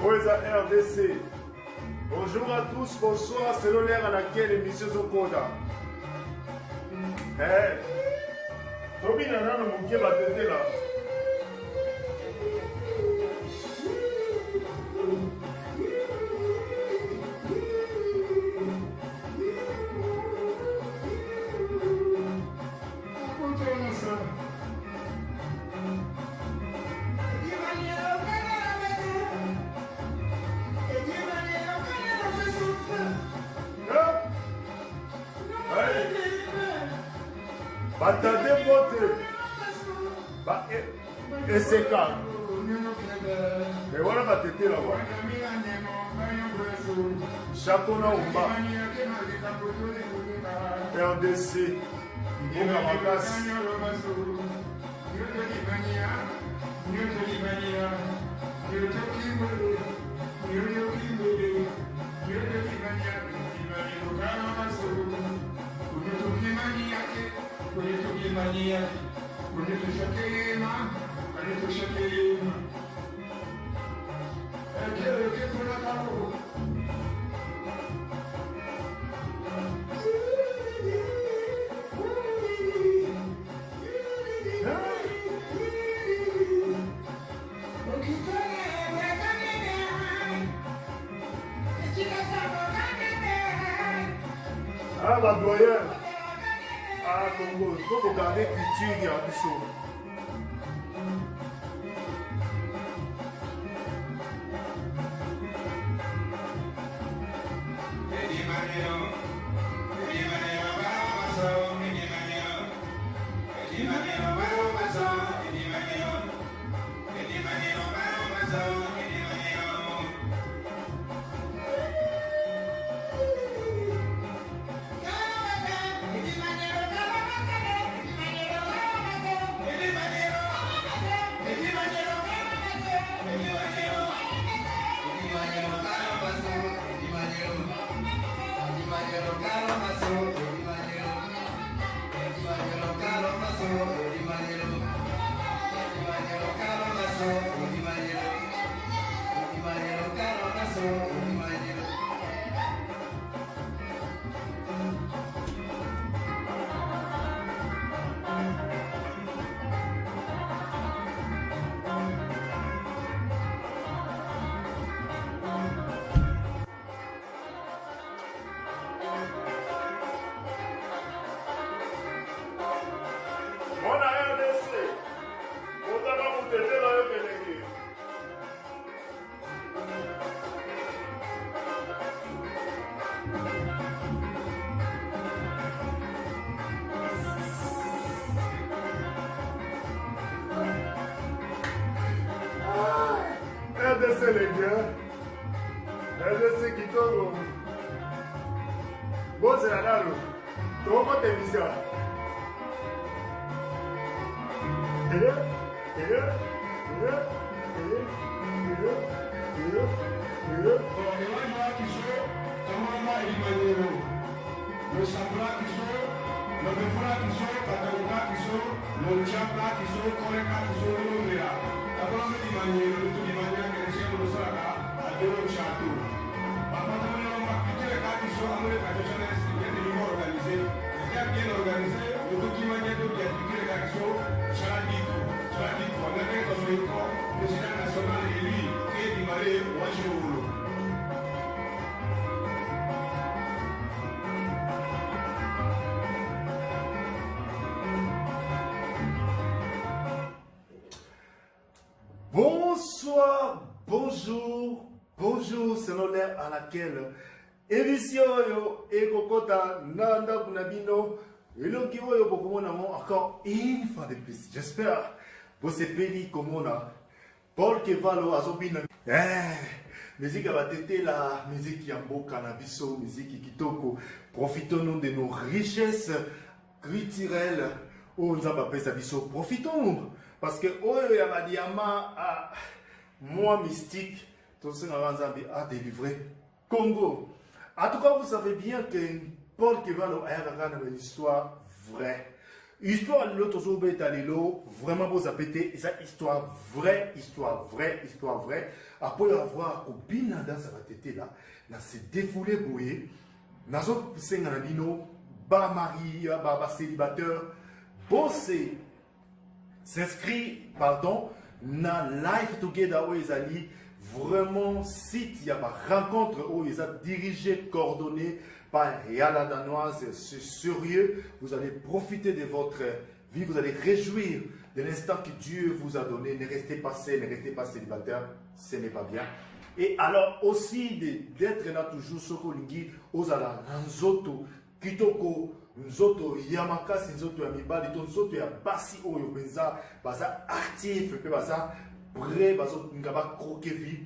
Oeza RDC. Bonjour à tous, bonsoir, c'est l'heure à laquelle l'émission Zokoda. Tobi Nana no Mouké va t'aider là. Batade mote. Et c'est quand. Et voilà va t'aider là-bas. Chacun a un bas. RDC. Ogamakass. Ah, bah, doyen. Ah, Congo, il faut regarder culture, il y a des choses. RDC les gars, RDC qui tombe. Bon c'est la dalle. Comment t'es bizarre? Le sabla qui sont, le befra qui sont, le kataouka qui sont, le chapla qui sont, le koreka qui sont, le lomera. D'abord, on dit manier, le tout dit manier, que les chiens de Saraka, à deux châteaux. Par contre, on va quitter les cas qui sont, à les traditionnels, qui viennent de niveau organisé. Les cas bien organisés, le tout dit manier, de bien quitter les cas qui sont, Chaladiko, on a bien dans le corps, le président national élu, qui est Dimaré, Ouajou. Bonsoir, bonjour, c'est l'heure à laquelle émission yo ekokota nanda kunabino elongi oyo bokomona encore une fois de plus. J'espère que vous sepeli komona Paul Kevalo azobina musique va têter la musique yamboka na biso, musique kitoko. Profitons de nos richesses culturelles. Oh nzamba pesa biso, profitons. Parce que Oyo Yabadiama a moi mystique, tout ce a délivré Congo. En tout cas, vous savez bien que Paul Kevalo a une histoire vraie. Histoire de l'autre jour, vraiment beau zapété, et ça, histoire vraie. Après avoir copine dans sa tête là, dans se défoulé boué, dans son senganabino, bas mari, bas célibataire, bon c'est s'inscrit, pardon, dans Life Together où ils allaient vraiment site, il y a ma rencontre où ils ont dirigé, coordonné par Yala Danoise, c'est sérieux, vous allez profiter de votre vie, vous allez réjouir de l'instant que Dieu vous a donné, ne restez pas seul, ne restez pas célibataire, ce n'est pas bien. Et alors aussi d'être là toujours, Sokolingi, Ozala, Nzoto, Kitoko, Nzoto, Yamakasi, Nzoto, Yamibali, Nzoto, Yabasi, Oyo, Benza, Baza, actif, Baza, prêt, Baza, Ngaba, Krokevi,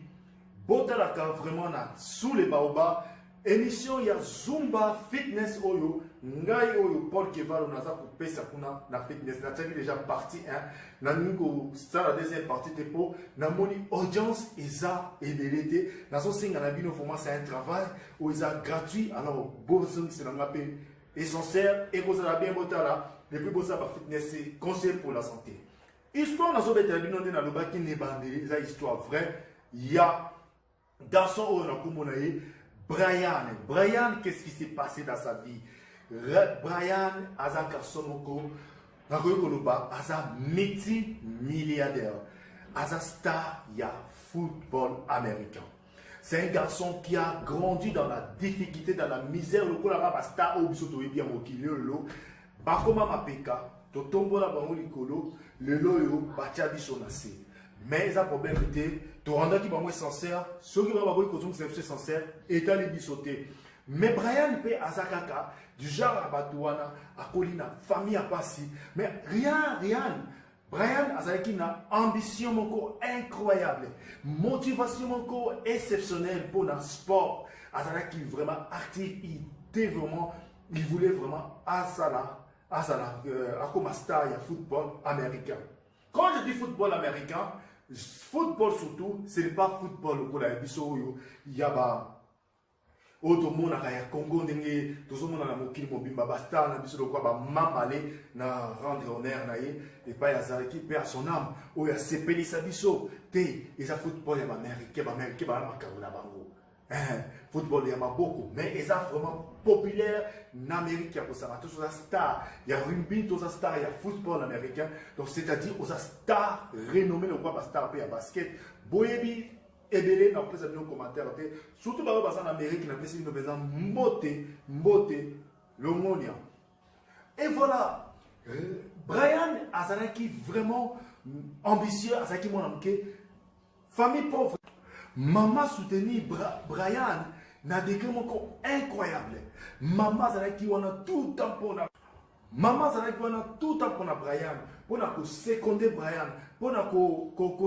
Botalaka, vraiment, sous les baobas, émission, il y a Zumba, Fitness, Oyo, Ngai, Oyo, Paul Kevalo, Naza, pour Pesa, Kuna, na Fitness, na tchaki déjà partie 1, na Ningo, ça, la deuxième partie, Tepo, na Moni, audience, Isa, et Belete, na son signe, na Bino, Foma, c'est un travail, où Isa, gratuit, alors, Bozung, c'est un appel essentiel, et vous avez bien Botala, le plus beau ça, Fitness, c'est conseil pour la santé. Histoire, na Zobé, Bino, na Loba, qui n'est pas une histoire vraie, il y a, dans son haut, na Kumonaï, Brian, qu'est-ce qui s'est passé dans sa vie? Brian, Aza Karsonoko, Aza multi-milliardaire, Aza star, il y a football américain. C'est un garçon qui a grandi dans la difficulté, dans la misère. Le coup là, star au bisoto et bien mokile lo. Bakoma mapeka, totombo la bango likolo, le loyo batia bisonase. Mais il a un problème était, tu rends qui est sincère, ceux qui vont c'est sincère, et tu as les bissotés. Mais Brian peut Azakaka, du genre à Batouana, à Colina, famille à Passi, mais rien. Brian Azaki a ambition incroyable, motivation exceptionnelle pour le sport. Azaki vraiment actif, il voulait vraiment Asala, comme star, il y a football américain. Quand je dis football américain, football surtout, ce n'est pas football pour la biso il y a auto mona kaya Congo ndenge tozo mona na mokili mobimba basta na biso lokwa ba mamale na rendre honneur na ye et pas ya zalaki pe à son âme o ya sepelisa biso te eza football ya ba américain ba makabula bango football il y a beaucoup mais ils sont vraiment populaire en Amérique. Il y a tous les stars, il y a rugby, tous les stars, il y a football américain. Donc c'est-à-dire aux stars renommées, le quoi star il y a basket, boyebi ebele na pesa nos commentaires surtout en Amérique na pesa nos besoin mbote l'homonia. Et voilà, Brian Azanaki vraiment ambitieux, Azaki mon amké, famille pauvre. Maman soutenir Brian n'a des encore incroyable. Maman Zalaki on a tout le temps pour la Maman Zalaki on a tout le temps pour la Brian, pour la seconder Brian, pour la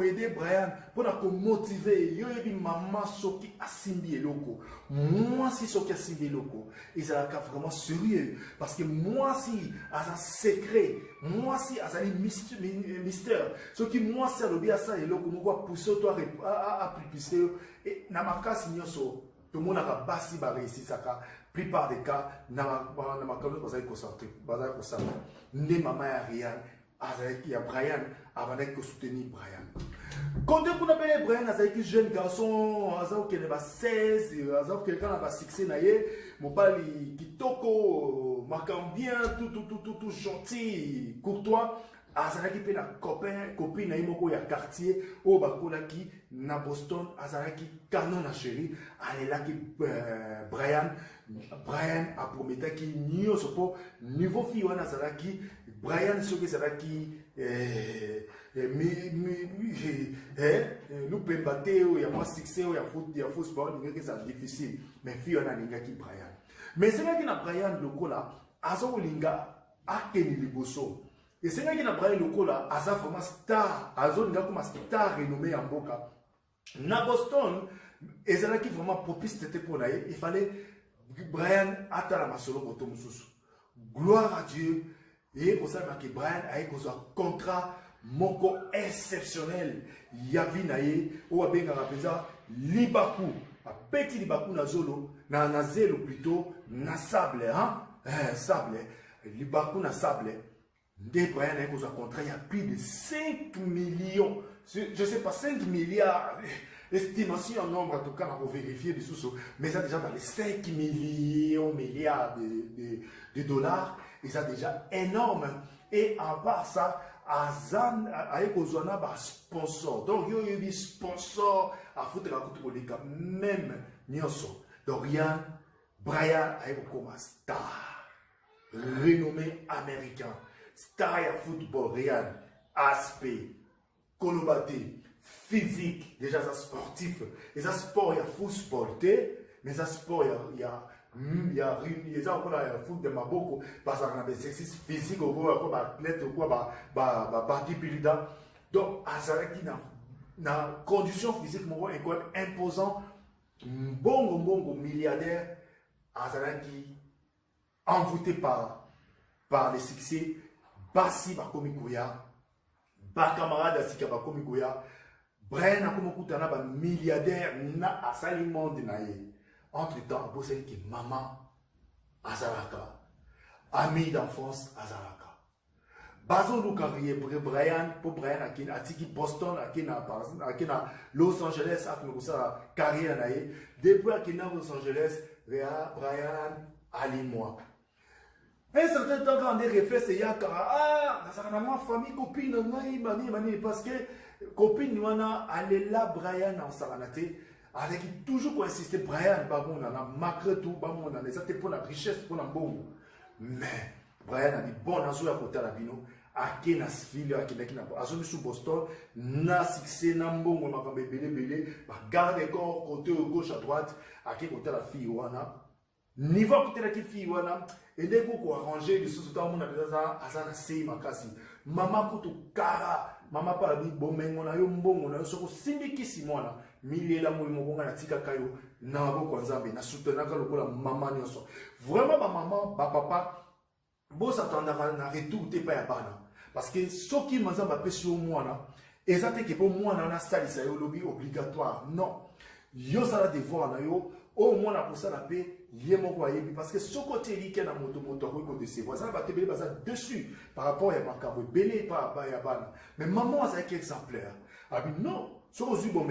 aider Brian, pour la motiver. Yo ebi maman soki asimbi eloko. Moi si soki asimbi eloko, ils ont vraiment sérieux parce que moi si à un secret, moi si à un mystère, ce qui moi c'est le bien ça eloko, moi pousser toi à plus et na makasi nyoso. Tout le monde a bassi réussi ça. La plupart des cas, na makalo bazali concentré, bazali concentré. Ne maman ya rien, il y a Brian, avant de soutenir Brian. Quand on appelle Brian, c'est un jeune garçon, qui a 16, quelqu'un a pas succès naie, mon père qui toko, marquant bien, tout gentil, courtois. Azalaki pe na copine na imoko ya quartier o bakolaki na Boston azalaki canon na chérie alelaki Brian a prometaki nyoso po niveau fi wana azalaki Brian soki azalaki lupemba te o ya moi succès o ya football ngeki ça difficile mais fi wana lingaki Brian mais c'est là que na Brian lokola azo linga akeni liboso. Et c'est là qu'il a pris le coup là, Asa vraiment star, Azo n'a comme star renommé en Boca. Na Boston, et c'est là qui vraiment propice c'était pour l'aller. Il fallait Brian attend la masolo pour Tom Soussou. Gloire à Dieu. Et pour ça que Brian a eu un contrat moko exceptionnel. Yavi naye, ou a bien rapeza Libaku, a petit Libaku na zolo, na zelo plutôt, na sable, hein, sable, Libaku na sable. Des Brian a un contrat, il y a plus de 5 millions, je ne sais pas, 5 milliards, estimation en nombre, en tout cas, on va vérifier des sous, mais ça déjà dans les 5 millions, milliards de dollars, et ça déjà énorme. Et en part ça, Azan a un sponsor. Donc, il y a des sponsors à foutre la couture les gars, même Nyonso. Donc, Brian a comme star, renommé américain, star à football, Ryan, aspect, colobate, physique, déjà ça sportif, et ça sport, il y a full sporté, mais ça sport, il y a encore la foot de Maboko, parce qu'on a des exercices physiques, ou quoi, athlète, ou quoi, bodybuilder. Donc, Azaraki, dans condition physique, imposant, bon milliardaire, Azaraki, envoûté par les succès, Bassi Bakomikoya, Bakamara Dasika Bakomikoya, Brian Akomokutana, milliardaire, na asali monde naye. Entre-temps, vous savez que maman Azaraka, ami d'enfance Azaraka. Bazo Lukarie, Brian, pour Brian, à Tiki Boston, à Los Angeles, à sa carrière naye. Depuis à Los Angeles, Brian, Ali moi. Un certain temps, quand on est refait, c'est Yakara, ça a ma famille, copine, mani, parce que copine, nous on a allé là, Brian, en Saranate. Avec toujours insister, Brian, on a malgré tout, on a des pour la richesse, pour la bon. Mais Brian a dit bon, on a joué à côté de la bino, à qui a fille, à qui a sous Boston, n'a succès, n'a bon, on a belé, garde corps côté gauche à droite, à qui côté la fille, on a niveau côté la fille, on a et dès qu'on a arrangé les sous-temps, on a déjà à ça, makasi. Maman koto kara, maman pas dit bon, mais on a eu bon, on a eu ce que Simiki Simona. Mille la mouille na tika kayo na bo kwanzambe na soutenir ka lokola maman nyonso vraiment ma maman ba papa bo s'attendre na retour te pa ya bana parce que soki manzamba pesi au mwana ezate ke po mwana na salisa yo lobby obligatoire non yo sala devoir na yo au mwana pour ça la paix yé moko ayebi parce que soko te like na moto ko décevoir ça va te belé baza dessus par rapport à makabo belé pa ya bana mais maman ça qui exemplaire ah non. Si vous avez un peu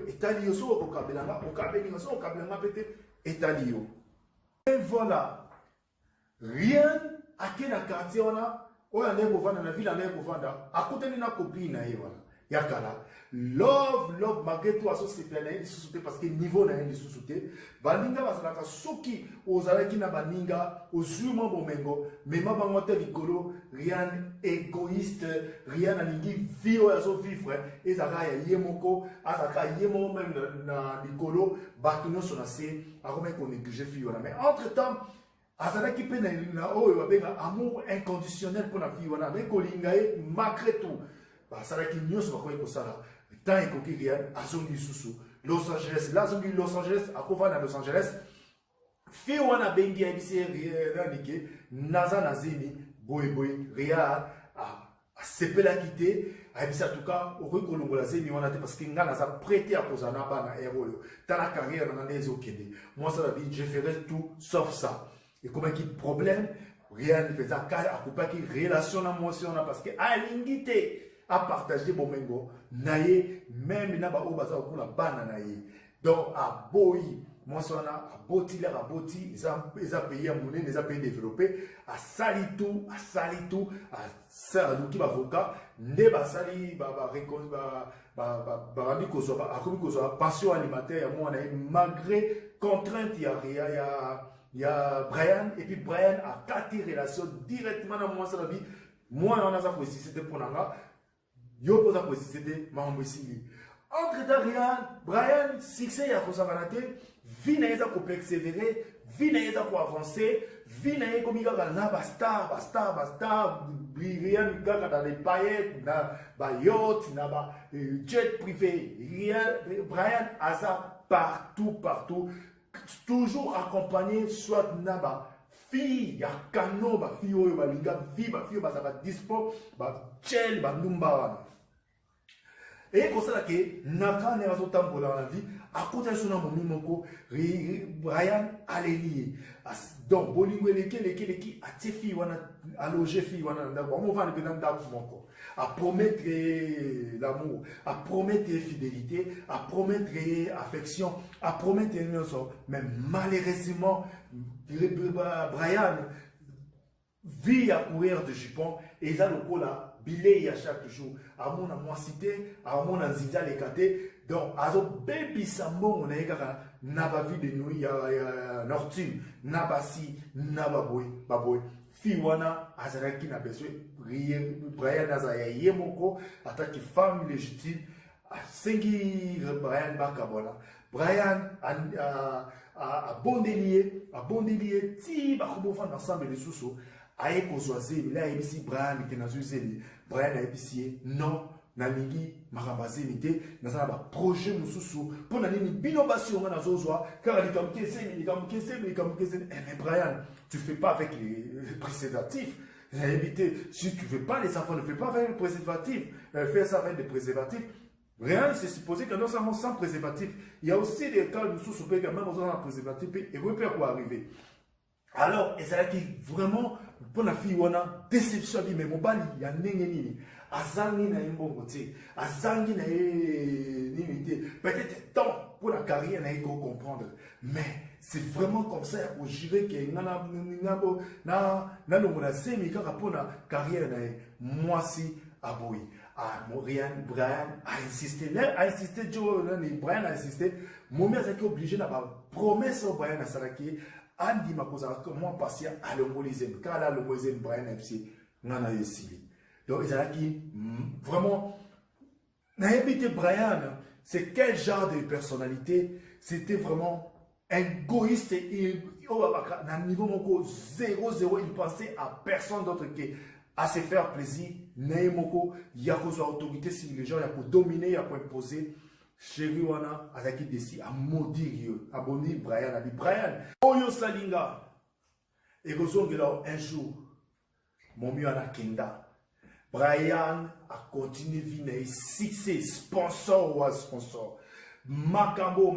de temps, et voilà. Rien à quel quartier on a, on a la ville, à côté de notre copine, Yakala. Love, malgré tout, c'est plein de parce que niveau n'a rien de sous-souté. Baninga va se soki aux araki na baninga, aux humains bomengo, mais ma bangote rigolo, rien égoïste, rien à l'ingi, vio à son vivre, et ça va yemoko, à ça yemo même na rigolo, batuno son assez, à comment qu'on néglige fille. Mais entre-temps, Azaraki pe na oyo benga amour inconditionnel pour la fille, mais kolingae malgré tout. Azaraki nyos va quoi ça. Tant et coquille à son sous Los Angeles, là, Los Angeles, à Kova à Los Angeles, Fiwana Bengi a dit Ranike, Naza Nazemi, Boy, Ria, à Sepela quitté, a dit en tout cas, au Recolombo la Zemi, on a dit parce qu'il n'a pas prêté à Posana, à Héros, dans la carrière, on a des okés. Moi, ça veut dire, je ferai tout sauf ça. Et comme il y a un problème, rien ne fait ça, à couper qui relation à moi, parce que à l'ingité, à partager bomengo naye même na ba obaza ko la bana naye donc à boyi moi sona à boti la boti ils a payé à monnaie les a payé développé à salitou à ça qui va avocat ne ba sali ba récolte ba ni ko so ba akomi ko so pension alimentaire moi naye malgré contrainte il y a Brian et puis Brian a quatre relations directement dans moi ça la vie moi on a ça pour c'était pour nanga yo posa ko c'était mambo entre temps Brian succès ya ko savanate vie na eza ko persévérer vie na eza ko avancer vie na eza ko mika na ba star Brian gaga dans les paillettes na ba yacht na ba jet privé Brian a ça partout toujours accompagné soit na ba fille ya kano ba fille oyo ba linga vie ba fille ba ça va dispo ba chel ba numba Et comme ça, Naka n'est pas autant pour la vie. À côté de son nom, Brian Aleli. Donc, Bolingo, les a tes filles, a logé filles, on va le pénal d'abord. À promettre l'amour, à promettre fidélité, à promettre affection, à promettre une chose. Mais malheureusement, Brian vit à courir de jupon et il a le coup là, billet à chaque jour. À mon amoicité, à mon anzida les catés. Donc, à ce baby sambo, on a n'a vie de nuit, Nortune, Nabasi, Nababoy, Baboy. Fiwana, Azaraki n'a besoin, Brian Azaya Yemoko, attaque femme légitime, à Sengi Brian Bakabola. Brian a bon délire, ti, Bakoubofan ensemble les sous-sous, a écozoisé, là, ici, Brian était dans une zélie, Brian a épicié, non. Nalingi marabazé dans un projet mususu pour nani binobation na zozwa car il comme mais Brian tu fais pas avec les préservatifs. Si tu veux pas les enfants ne fais pas avec les préservatifs, fais ça avec des préservatifs. Rien, c'est supposé que non seulement sans préservatif, il y a aussi des cas où sous même besoin d'un préservatif et repère quoi arriver. Alors, et c'est là qui vraiment pour la fille on a déception dit mais mon bali il y a nini azangi na imbongo ti azangi na limité peut-être temps pour la carrière na iko comprendre mais c'est vraiment comme ça pour jurer que na longo na semi kaka pour la carrière na moi si aboui Brian a insisté Joe Brian a insisté mon mère est obligé d'avoir promesse au Brian à Saraki Andi Makosa comment passer à l'homolizem car là l'homolizem Brian MC nana yesili. Donc, vraiment, n'habité Brian, c'est quel genre de personnalité? C'était vraiment égoïste et à un niveau 0-0, il pensait à personne d'autre qu'à se faire plaisir. Naïmoko, il y a une autorité sur les gens, il y a pour dominer, il y a pour imposer. Chéri wana, avec décide à maudire, à bonir Brian, a dit Brian, Oyo Salinga, et un jour, mon mieux à la Kenda. Brian a continué à vivre succès, sponsor ou sponsor. Makambo.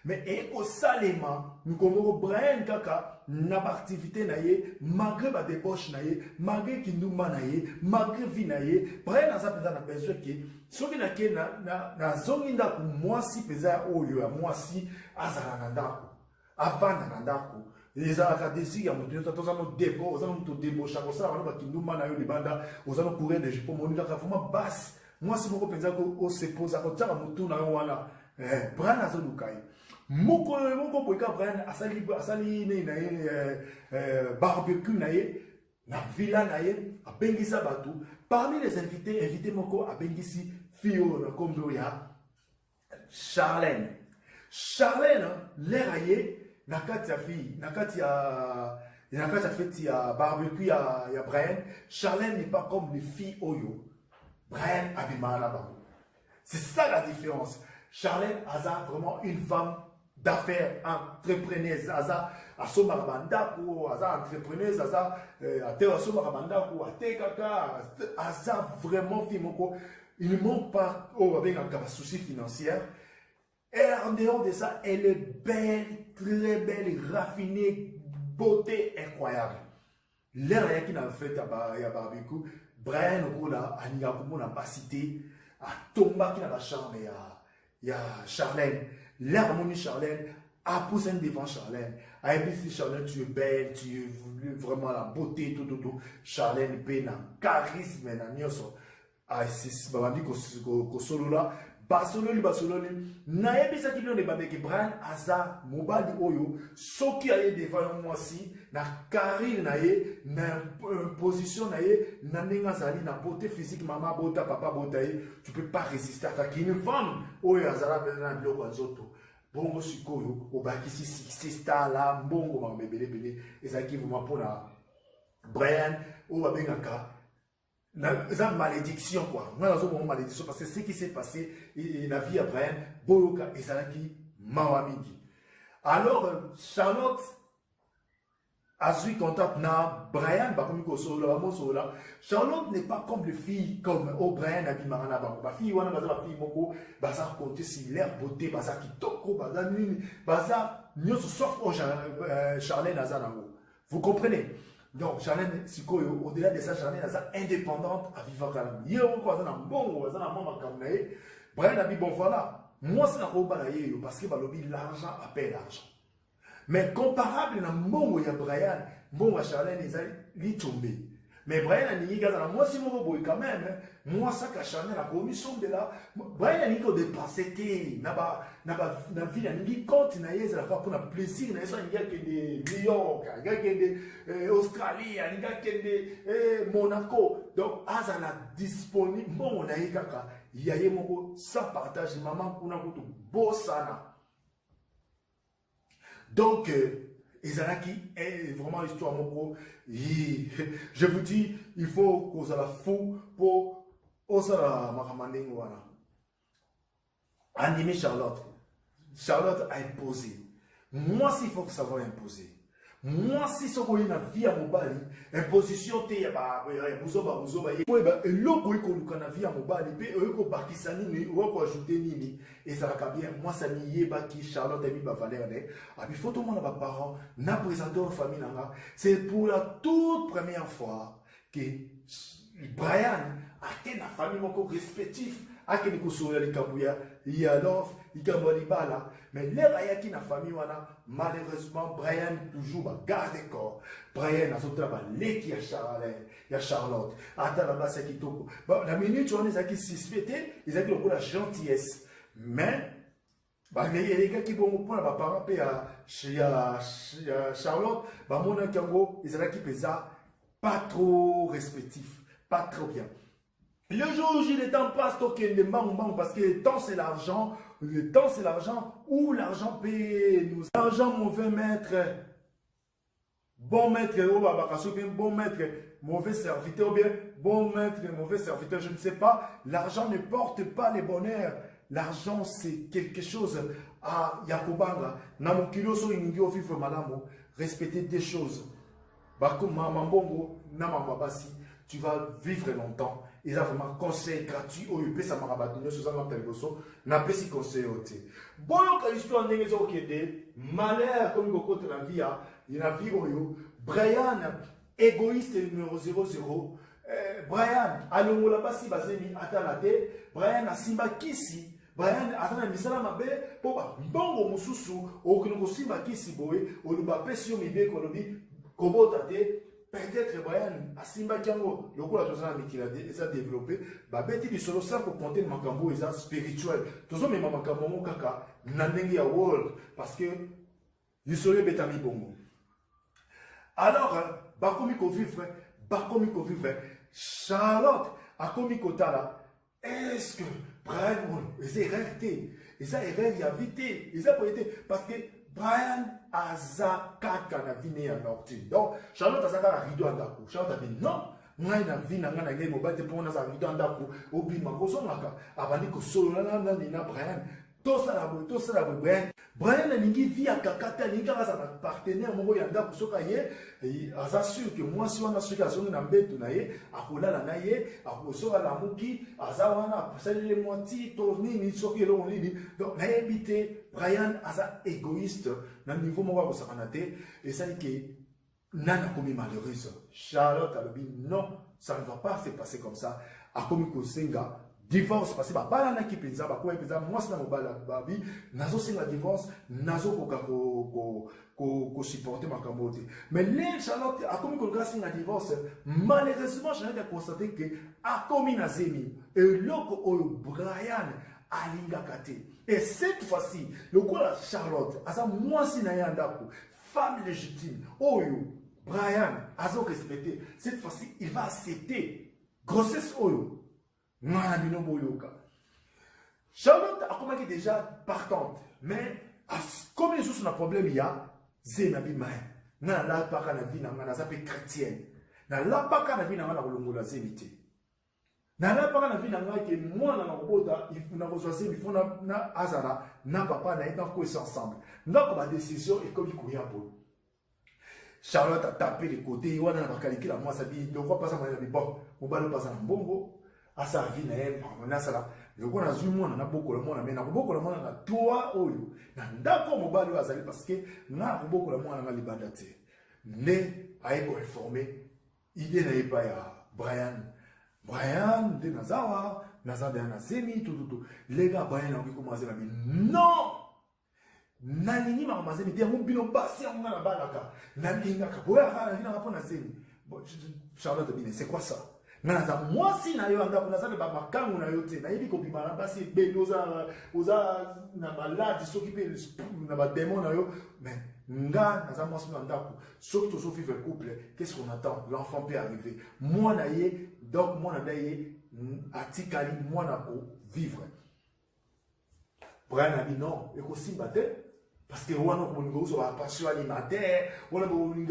Mais eko salema, nous comme Brian kaka, n'a pas activité naie, malgré la débauche naie, malgré qui nous manaye, malgré vie naie, Brian a sa besoin que, ce qui n'a que na zonginda pour moi si pesa au lieu à moi si azaranandako, avant nanandako. Les académies, il y a des débats, des débauches, qui nous manent les bandes, aux allons courir des jupons, mon vraiment basse. Moi, si vous pensez qu'on se pose à côté de mon na wana, Brian a son lukai. Moko Brian a sali barbecue naie, na villa naie, a Bengisa Batu. Parmi les invités Moko a Bengisi Fio, comme Doya, Charlène, l'air aillé. Nakati ya fille, nakati ya fête ya barbecue ya Brian, Charlène n'est pas comme les filles Oyo. Brian abima là-bas. C'est ça la différence. Charlène a vraiment une femme d'affaires, entrepreneuse, a somarabandako, a entrepreneuse, a terre somarabandako, a tekaka, a vraiment fille. Il ne manque pas avec un souci financier. Et en dehors de ça, elle est belle, très belle, raffinée, beauté incroyable. L'air qui n'a fait à barbecue, Brian Okola, Anigakumo n'a pas cité, à Tomba qui n'a pas charme, il y a Charlène. L'harmonie Charlène, a poussé devant Charlène. A dit Charlène, tu es belle, tu es vraiment la beauté, tout. Charlène, ben, charisme, nyoso. Ah, c'est babandi ko solo là. Basololi, naebisa qui vient de bandeke Brian Aza, Mobali Oyo, Soki aye devant moi si, na carrière nae, na position nae, na nengazali, na beauté physique, maman bota, papa bota, tu peux pas résister à une femme. Oyo Azara na bloko azoto. Bongo sikoyo, obakisi si star là, bongo ma bébé, et ça qui vous m'appelle Brian, ou abengaka. C'est une malédiction quoi. Moi, j'ai une malédiction parce que ce qui s'est passé, la vie après, Boyoka et Salaki, Mawamidi. Alors, Charlotte, azui contact na Brian bakomiko solo la Charlotte n'est pas comme les filles comme Brian abimara na bango ba fille wana baza ba fille moko baza compter sur leur beauté baza kitoko baza nini baza nyoso sauf Charlène azanango. Vous comprenez? Donc Charlène sikoyo au-delà de ça Charlène aza indépendante à vivre quand même yero ko azana mbongo azana mama kamnae Brian abi bon voilà moi c'est na ko bala yeyo parce que balobi l'argent appelle l'argent. Mais comparable na mbongo ya Brian, mbongo ya Charlène ezali tombé. Mais Brian a nié gaza moi si mon boy quand même, moi ça ka Charlène a commission de là. Brian a nié ko dépenser té na vie ni compte na yeza la pour na plaisir na ça ngia ke de New York, ngia ke de Australie, ngia ke de Monaco. Donc aza la disponible mbongo na yekaka yaye moko sans partage maman kuna ko to bosana. Donc, Ezalaki est vraiment l'histoire moko. Je vous dis, il faut qu'on soit la fou pour osala makamandeng wana. Animer Charlotte. Charlotte a imposé. Moi, s'il faut que ça va imposer. Moi, si ce qu'on a une vie à Mobali, imposition, te yaba, buzoba, et l'autre qu'on a vie à Mobali, et eux qu'on bakisani, ou qu'on ajouter nini, et ça va bien. Moi, ça n'y est pas qui Charlotte a mis ma valeur. Et puis, faut tout le monde a parents, n'a présenté aux familles, c'est pour la toute première fois que Brian a été la famille respective. Akeni kusoya likabuya yalof ikamboli bala mais les ayaki na famille wana malheureusement Brian toujours garde corps Brian a sauté ba leki ya Charlotte ata la base kitoko la minute on est qui suspecté ils ont beaucoup la gentillesse mais ba les gars qui vont prendre ba parents pe ya Charlotte ba mona kango ils ont qui pesa pas trop respectif pas trop bien. Le jour où le temps passe, parce que le temps c'est l'argent, où l'argent peut nous. L'argent mauvais maître, bon maître, bon maître, mauvais serviteur, bien, bon maître, mauvais serviteur, je ne sais pas. L'argent ne porte pas le bonheur. L'argent c'est quelque chose à Yakobanga. Namokilo so iningio vivre malamo, respecter des choses. Bakuma mambongo, namambabasi, tu vas vivre longtemps. Ils ont vraiment conseil gratuit au UP, ça m'a rabattu, nous sommes en télévision, n'a pas si conseil au thé. Bon, quand l'histoire n'est pas malheur comme beaucoup de la vie, il y a vie au Brian, égoïste numéro 00. Brian, allons là-bas si basé atalate, Brian a simba kisi, Brian a fait un misala mabe, pour bon mususu, au que nous simba kisi boy, au lubape si on m'y kolobi, kobotate. Peut-être Brian a simba kiango le coup la chose qui a développé ba beti di solo ça pour compter makambo et ça spirituel toujours même makambo mo kaka nandengi ya world parce que il serait betami bongo alors bakomi ko vivre Charlotte a komi kotala est-ce que Brian est erreur et ça erreur y a vite et ça peut être parce que Brian aza kaka na vine ya norti. Donc, Charlotte aza kaka rido andako. Charlotte a dit non. Ngai na vina nga na ngai mobate pour na za rido andako. Obi makoso ngaka. Abandi ko solo na Brian. Tosala boy. Brian a ningi via kakata ninga aza na partenaire moko ya ndako soka ye. Aza sûr que moi si on a su ka songi na mbeto na ye, akolala na ye, akosoka la muki, aza wana pasali le moti to nini soki lo nini. Donc na éviter Brian aza égoïste na niveau moko ko sakanate et ça dit que nana komi malheureuse. Charlotte a dit non, ça ne va pas se passer comme ça. A komi ko senga divorce parce que bala na ki penza ba ko penza moi c'est na mobala babi nazo senga divorce nazo ko supporter ma kambote mais les Charlotte a commis ko grâce na divorce malheureusement Charlotte a constaté que a commis na zemi et loko o Brian alinga kate et cette fois-ci le coup la Charlotte asa moi si na yandako femme légitime oyo Brian azo respecté cette fois-ci il va accepter grossesse oyo. Charlotte a commencé déjà partante, mais comme les autres ont un problème, il y a Zénabi Maï. N'a la pas qu'à la vie, n'a pas chrétienne. N'a la pas qu'à la vie, n'a pas la zémité. N'a la pas qu'à la vie, n'a pas que moi, n'a pas il faut n'a pas il faut n'a Azara, n'a papa, n'a pas quoi ensemble. N'a pas décision et comme il couille à bout. Charlotte a tapé les côtés, on a calculé la moi, ça dit, le roi passe à mon bon, on va le passer en bongo, à sa vie, on a ça là. Le roi a zoomé, on a beaucoup le monde, mais on a beaucoup le monde, on a toi, oyo. D'accord, mon bal azali parce que on a beaucoup le monde, on a libadate. Mais, à être informé, idée n'est pas ya Brian, de Nazawa, Nazawa, Nazemi, tout. Les gars, Brian a commencé à dire, non! Nalingi mamaze mi dia mubino basi on na balaka nalinga ka boya kana vina hapo na semi Charlotte bine c'est quoi ça na za moi si na yo anga kuna sana ba makangu na yote na hivi ko bimara basi beloza oza na malade soki pe na ba démon na yo mais nga na za moi si na ndako soki to sofi fait couple qu'est-ce qu'on attend l'enfant peut arriver moi na ye donc moi na daye atikali moi na ko vivre Brian a dit non et ko simbate parce que on a une passion alimentaire, on a une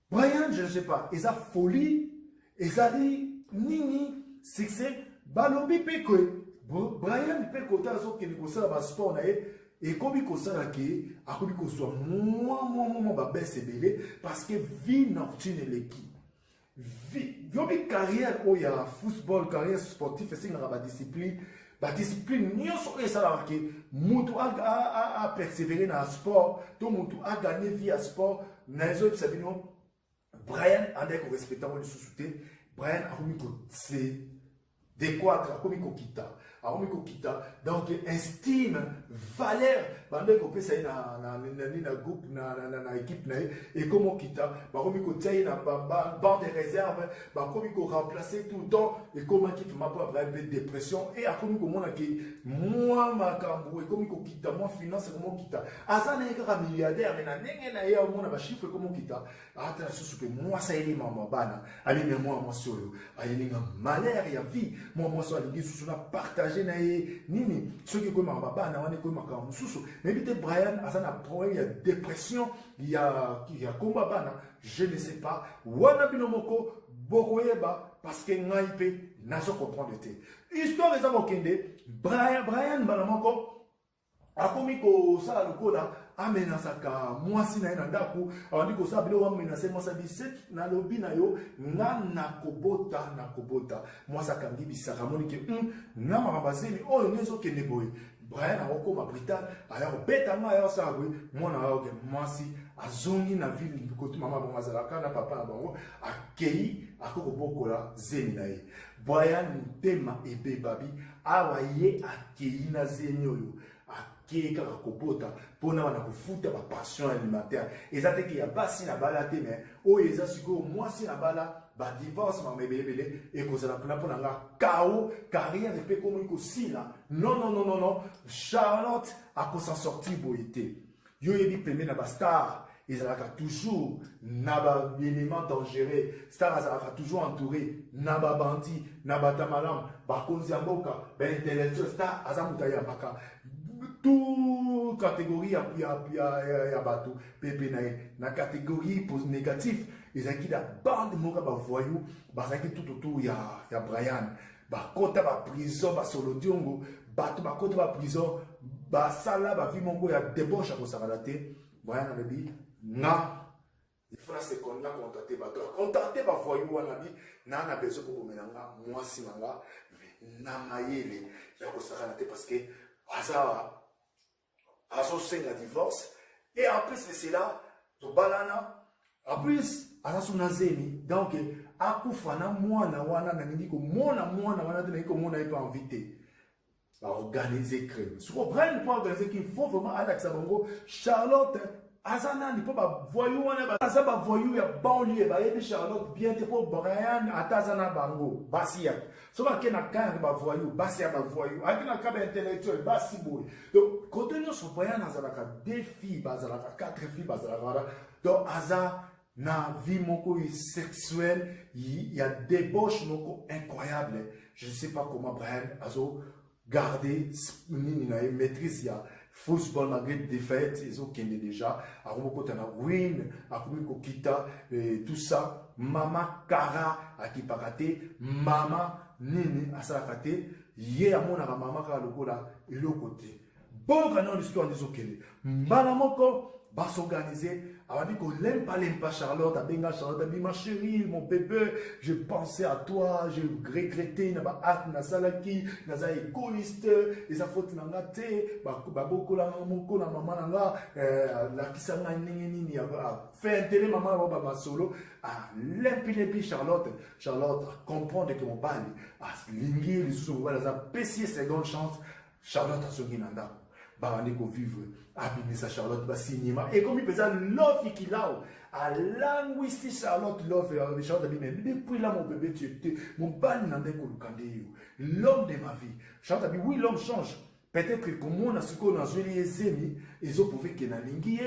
Brian, je ne sais pas, ils ont folie, ils ont dit, nini, succès, balobi pekwe. Brian peut côté à ce que nous faisons sport et comme il faut ça qui a comme il soit moi baisse belé parce que vie nocturne l'équipe. Vie, carrière où il y a football, carrière sportive, c'est une discipline. La discipline, nous sommes que Moutou a persévéré dans le sport, tout Moutou a gagné via sport. Brian a dit qu'on respecte le sous-souté. Brian a commis c'est décroître, a commis qu'on quitte. Donc, estime, valeur, pendant qu'on peut savoir dans groupe, dans l'équipe, et comment quitte, comme qu'on tient dans banc de réserve, comme qu'on remplacer tout le temps, et comment quitte ma propre dépression, et à comme qu'on a qui, moi, ma cambo, et comme qu'on quitte, moi, finance, comment quitte. Azan est un milliardaire, mais n'a pas mon a chiffre, comment quitte. Attends, ce que moi, ça y est, maman, bana, allez, mais moi, solo, allez, malheur, il y a vie, moi, sur la ligue, sur la partage. Nini, ceux qui ont mais Brian, il y a dépression, il y a combat, je ne sais pas. Wanabinomoko, Bokoyeba, parce que Naïpe n'a pas comprendre. Histoire des avocats, Brian Balamoko, a commis que ça le coda, amenasaka, moi si na ndako, on dit que ça bilo amenasé, moi ça dit 7 na lobi na yo, na kobota. Moi ça quand dit bisaka moni que na mabazeli o nezo ke neboy. Brian a okoma Britannia, alors beta ma yo ça oui, moi na yo moi si azongi na ville côté maman bazalaka na papa na bango, akei akoko bokola zemi na ye. Brian Mutema ebe babi awaye akei na zemi oyo. Qui est kopota pour na kufuta ba passion alimentaire ezate ki ya basi na bala te mais o eza siko moi si na bala ba divorce ma mebelebele et ko za na pona nga kao carrière pe comme ko sila non Charlotte a ko s'en sortir boité yo yebi pembe na ba star ezalaka toujours na ba élément dangereux star azalaka toujours entouré na ba bandi na ba tamalam ba konzi mboka ba intellectuel star azamuta ya baka toute catégorie ya bateau pepe na catégorie négatif ils ont qui la bande moka ba voyou ba tout autour ya Brian ba kota ba prison ba solo diongo bateau ba kota ba prison ba sala ba vi mongo ya débauche ko sakalate Brian a dit na il faut se contacter ba voyou wana bi na besoin pour menanga moi si manga na mayele ya ko sakalate parce que hasard à son sein la divorce et en plus de cela to balana en plus à son azemi donc akufana mwana wana na nini ko mwana wana te ko mona pas invité à organiser crème si on prend pour organiser qu'il faut vraiment Alex Abongo Charlotte azana ni pas voyou wana ba azaba voyou ya banlieue ba yebi Charlotte bien te pour Brian atazana bango basia so ba kena kan ba voyou basia ba voyou akina ka ba intellectuel basi boy donc quand nous sommes Brian azalaka 2 filles bazalaka 4 filles bazalaka donc aza na vie moko sexuelle il y a débauche moko incroyable je ne sais pas comment Brian azo garder nini na maîtrise ya football malgré des défaites ils ont gagné déjà à Romoko na win à Komiko Kita tout ça mama Kara à qui pakate mama nini à salakate yé à mon mama Kara lokola et le côté bon quand on discute en disant qu'elle mbala moko va s'organiser. Alors, dit qu'on l'aime pas Charlotte, Charlotte, ma chérie, mon bébé, je pensais à toi, je regrettais, n'a pas hâte, n'a salaki, n'a pas égoïste, et ça faut n'a pas été, beaucoup la maman n'a la qui s'en a nini, fait un télé maman, ma solo, l'impi Charlotte, comprendre que mon bal, l'ingé, les sous, voilà, ça pécier seconde chance, Charlotte a ce guinanda. Barane ko vivre abîmer sa Charlotte ba cinéma et comme il peut ça love qui là à linguistique Charlotte love Charlotte abîmer depuis là mon bébé tu étais mon ban n'andé ko lukande l'homme de ma vie Charlotte abîmer oui l'homme change peut-être que comme on a ce qu'on a joué les amis ils ont prouvé qu'il a lingué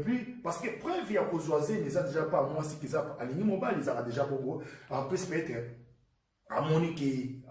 puis parce que preuve il y a qu'aux oiseaux ils ont déjà pas moi si qu'ils a aligné mon bal ils ont déjà beaucoup en plus peut-être à Monique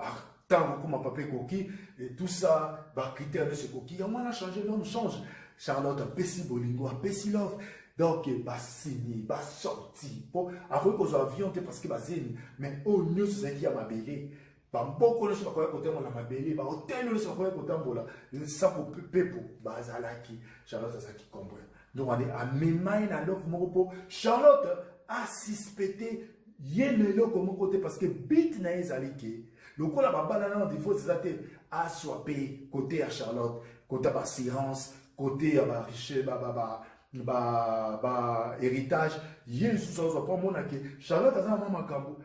tant que ma papa coquille et tout ça, bah critère de ce coquille, on a changé, l'homme change. Charlotte a pessi bolingo, a pessi love. Donc, bah signé, bah sorti. Bon, après qu'on soit avion, parce que bah zéni, mais au mieux c'est qui a ma belle. Bah beaucoup ne sont pas côté mon ma belle, bah hôtel ne sont pas côté mon là. Ça pour pepo, bah zalaki. Charlotte a ça qui comprend. Donc on est à mémaille na love mon repos. Charlotte a suspecté yémelo comme côté parce que bit na ezaliki. Le coup là, il faut à swapper côté à Charlotte, côté à assurance, côté à richesse, héritage. Il y a une chose pas mon Charlotte a un maman cambo.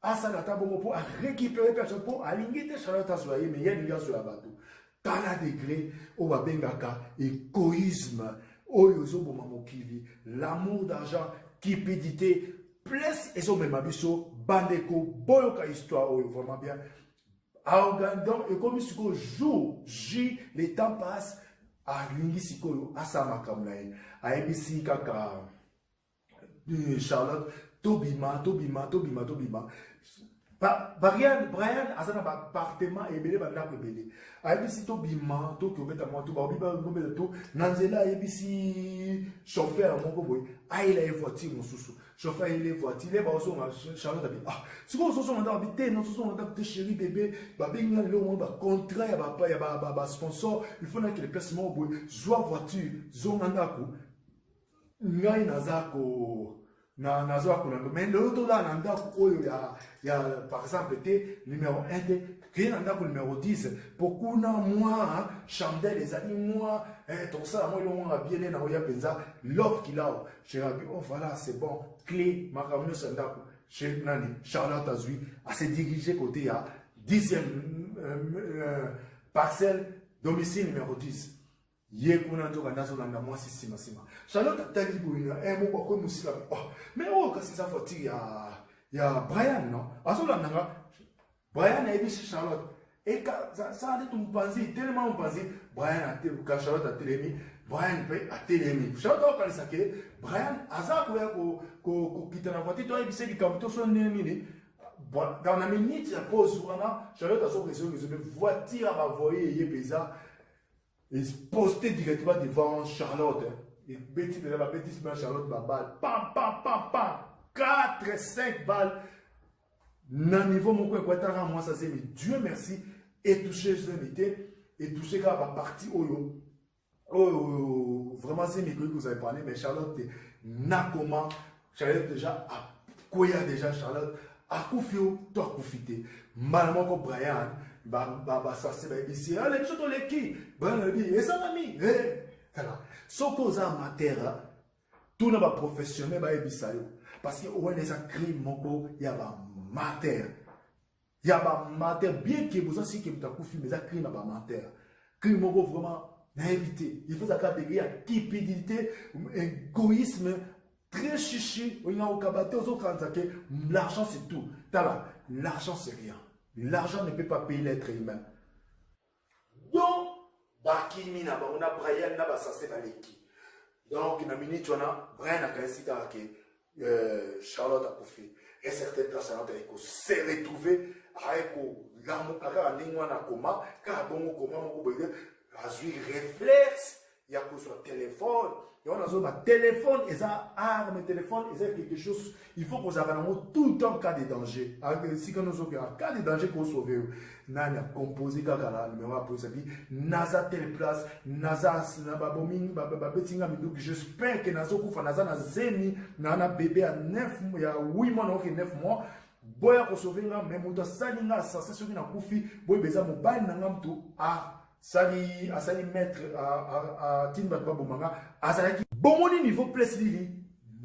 À ça la table pour récupérer personne pour aligner Charlotte à soyer, mais il y a une gars sur la bateau. T'as la degré au babengaka égoïsme, au yozo bomamokili, l'amour d'argent, cupidité. Plus et so même abisso bandeko boyoka histoire vraiment bien donc et comme si jour J les temps passent à lingisiko à sa makamlaï à ABC kaka Charlotte Brian azana ba appartement ebele ba ndako ebele ABC Tobima to kiometa moi to ba biba ngombe to nanzela ABC chauffeur moko boy aila e voiture mosusu chauffeur il est voiture il est ba so Charlotte abi si ko so so ndako habiter non so so ndako chéri bébé ba benga le mo ba contrat ya ba sponsor il faut que les placements boy soit voiture zo ndako ngai nazako mais l'autre là, par exemple, numéro 1, qui est numéro 10, beaucoup de moi, chandelle, les amis, moi, tout ça, moi, il a bien l'offre qu'il a. J'ai dit, oh voilà, c'est bon, clé, ma caméra, c'est chez Nani, Charlotte Azui, à se diriger côté à 10e parcelle, domicile numéro 10. Charlotte a tali bouina, un mot comme nous mais oh, quand c'est ça faut il y a Brian, non? Brian a dit Charlotte. Et ça a été un pensée, tellement un pensée. Brian a été, quand Charlotte a télémi, Brian a télémi. Charlotte a parlé ça que Brian a ça qu'on quitte la voiture, toi, et puis c'est qui capte son nez. Dans la minute, il y a pause, Charlotte a son réseau, voiture à voyer, il y a bizarre. Il se postait directement devant Charlotte. Il bêtise de la bêtise, Charlotte, ma balle. Pam, pam, pam, pam. 4, 5 balles. Nan niveau, mon coin, moi, ça c'est, mais Dieu merci, et touché, je l'ai et touché, quand la partie, vraiment, c'est mes que vous avez parlé, mais Charlotte, n'a comment, Charlotte, déjà, à quoi déjà, Charlotte, à Koufio, toi, Koufité. Malement, comme Brian, ça c'est ici. Allez, surtout les qui Brian a dit, et ça m'a mis. Ce qu'on a en matière, tout n'est pas professionnel, parce que on les a créé, il y a pas matière. Il y a pas matière, bien que vous aussi qui vous avez fait, mais ça crée pas matière. Crée vraiment éviter. Il faut ça degré à cupidité, égoïsme, très chichi. On a au cabaret, l'argent c'est tout. L'argent c'est rien. L'argent ne peut pas payer l'être humain. Donc, on a Brian, ça c'est l'équipe. Donc, on a minute, on a Brian a que Charlotte a fait. Et certaines personnes s'est retrouvées avec l'amour, car on a coma, car on a réflexe, il y a sur téléphone. Et on a un téléphone, et ça arme, téléphone, et ça quelque chose. Il faut qu'on s'arrête tout le temps en cas de danger. Si on a un cas de danger qu'on sauve, on a composé la numéro pour sa vie. Naza telle place, Naza, j'espère que Naza Koufa, Naza na zemi, Nana bébé à 9 mois, il y a 8 mois, donc 9 mois. Boya ko sauver nga, mais mon sani nga sensation na Koufi, boy beza mo ban na ngam tout à. Sali maître à Timba Babomanga, Azalaki, bon niveau plus livi,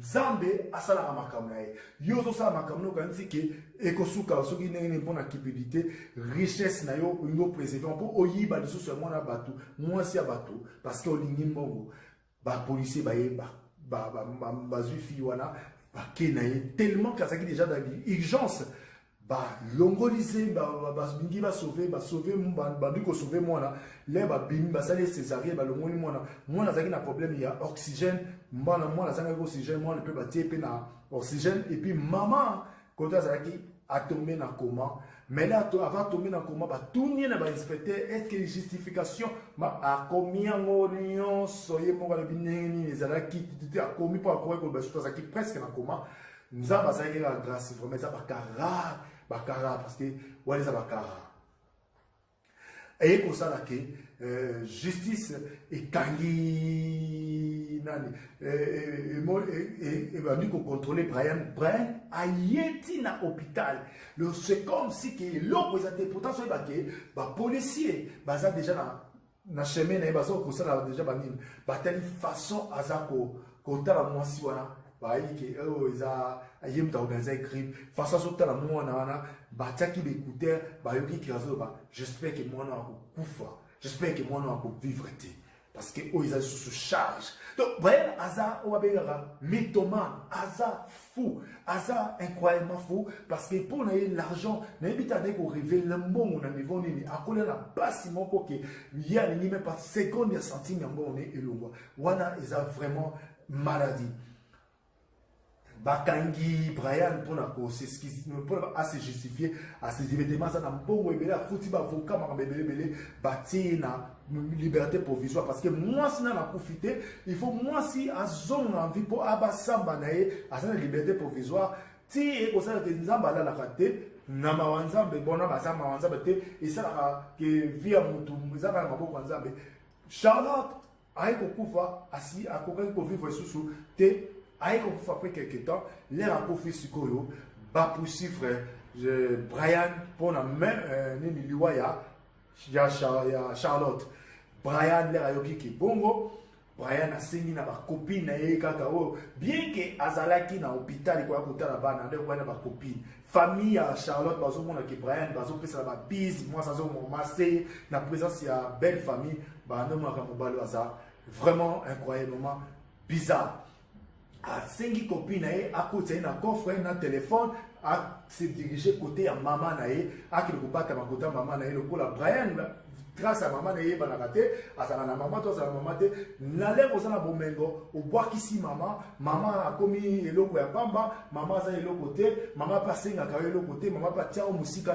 Zambe, Asala Makamnae, Yozo Samakamno, Kanzike, Ekosuka, Soki n'est bonne activité, richesse nayo, une préservée, pour Oyiba de sous moi na batou, moi si à batou, parce que Olingi Mongo, ba policier, ba zufi wana, ba kenaye, tellement qu'Azaki déjà dans l'urgence. Bah longoliser bingi va sauver bandiko sauver moi là les bim ba sale césarien ba longoli moi na zaki na problème il y a oxygène moi na zanga oxygène moi ne peut pas tirer na oxygène et puis maman quand zaki a tombé dans coma mais là avant de tomber dans coma ba tout ni na ba inspecteur est-ce que justification ma a combien ngorion soye mo ba bineni zalaki tu a commis pas quoi que ba zaki presque dans coma nous avons zaki la grâce vraiment ça pas Bakara, parce que Walisa Bakara. Et comme ça, justice et Kangi Nani. Et nous contrôler Brian a yéti na hôpital. C'est comme si l'opposé, pourtant, c'est un policier, baza déjà na chemin, baza comme ça, déjà banin. Telle façon, azako, kota la moisi wana. Ils ont organisé un crime. Face à ce que moi, j'espère que moi, j'espère que moi, je vais vivre. Parce que ils sont sous charge. Donc, voyez, Aza, mythomane, Aza fou, Aza incroyablement fou. Parce que pour l'argent, n'habite à qu'on révèle le monde, on a niveau, à quoi la basse, il y a même pas seconde de centime, on est éloigné. Wana, ils ont vraiment maladie. Bakangi, Brian, pour se justifier, à se événements, ça n'a pas de foutu, avocat, bâti na liberté provisoire. Parce que moi, si on a profité, il faut moi, si à zone envie pour abasamba nae, à cette liberté provisoire, si et comme ça, que nous avons la raté, nama wanzambe, bon, nama zamba wanzambe, et ça, que via mutu, nous avons un bon wanzambe. Charlotte, aïe, kokufa, assis, à kokufa, pour vivre sous, te, après quelques temps, l'air a profité sur Koyo, bas pour frère, Brian, pour la même, il y a Charlotte. Brian, l'air a yoki qui bongo, Brian a signé na ba copine, bien que Azalaki na hôpital, il y a côté là-bas, na copine. Famille à Charlotte, bazo mona que Brian, bazo pesa la bise, moi ça zo mon massé, na présence il y a belle famille, bah non ma kamobalo aza, vraiment incroyablement bizarre. À 5 copines, à côté d'un coffre, un téléphone, à se diriger côté à maman, à qui ne pas côté à maman, le coup la Brian, grâce à maman, à sa maman, toi, sa maman, n'allez pas à Bomengo, au bois qui maman, maman a commis le coup à Pamba, maman a le côté, maman passé à carré le côté, maman pas tiens au musique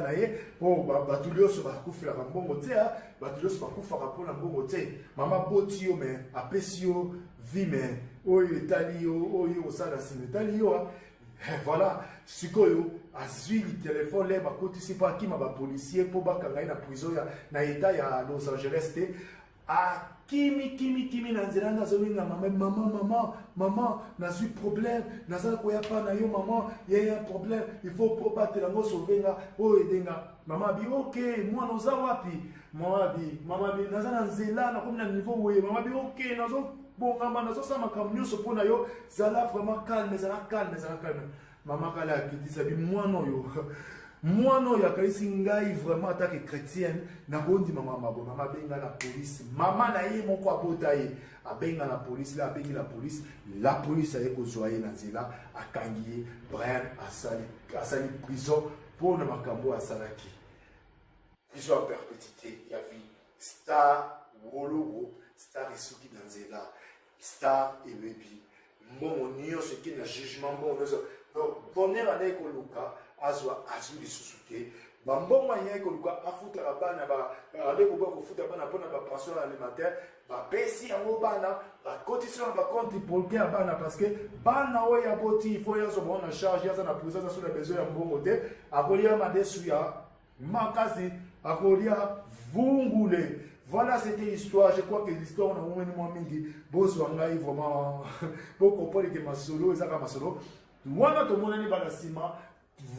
pour batulio sur la coupe la bon côté, batulio sur la coupe pour la bon côté, maman botio, mais apprécio, vie, mais. Oyo Italio, oyo ça la Italio. Voilà, sikoyo azui le téléphone là ba côté c'est pas qui m'a policier pour ba kanga na prison na état ya Los Angeles te a kimi na nzela na zolinga maman na suis problème na za ko ya pa na yo maman il y a un problème il faut battre la ngo sauver oyo denga maman bi OK moi no za wapi maman bi na za na nzela na comme na niveau oui maman bi OK na zo bon, maman, ça m'a comme nous, ce point là, ça l'a vraiment calme, ça l'a calme. Maman, elle a dit ça, moi non, il y a quelqu'un vraiment attaqué chrétienne, n'a pas dit maman, benga la police, maman, là, mon quoi, botaye, a benga la police, la police a été joyeux dans là, a kangié, Brian, a sali prison pour ne makambo à Salaki. Prison à perpétuité, il y a vie, star, wolo, star et souki dans là. Star et baby. Bon, on y a ce qui est un jugement bon. Donc, bonheur à l'école, Azwa, Azou, les sous-soutés, bon moyen que nous avons foutu la banne, avec le bon foot, la pension alimentaire, baisser en haut bana, cotisation à compte pour que la banne, parce que bana ouais a poti, il faut y avoir une charge, il y a une puissance sur les besoins de bon côté, à quoi il y a ma dessuya, makasi, à quoi il y a vungule. Voilà, c'était l'histoire. Je crois que l'histoire, on a moins midi. Bonsoir, vraiment, pour comprendre que ma solo, ça ma solo. Moi, tout le monde est dans la cima.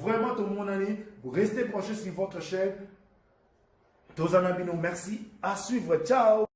Vraiment, tout le monde est. Restez branchés sur votre chaîne. Tous en abonnés, merci. À suivre. Ciao.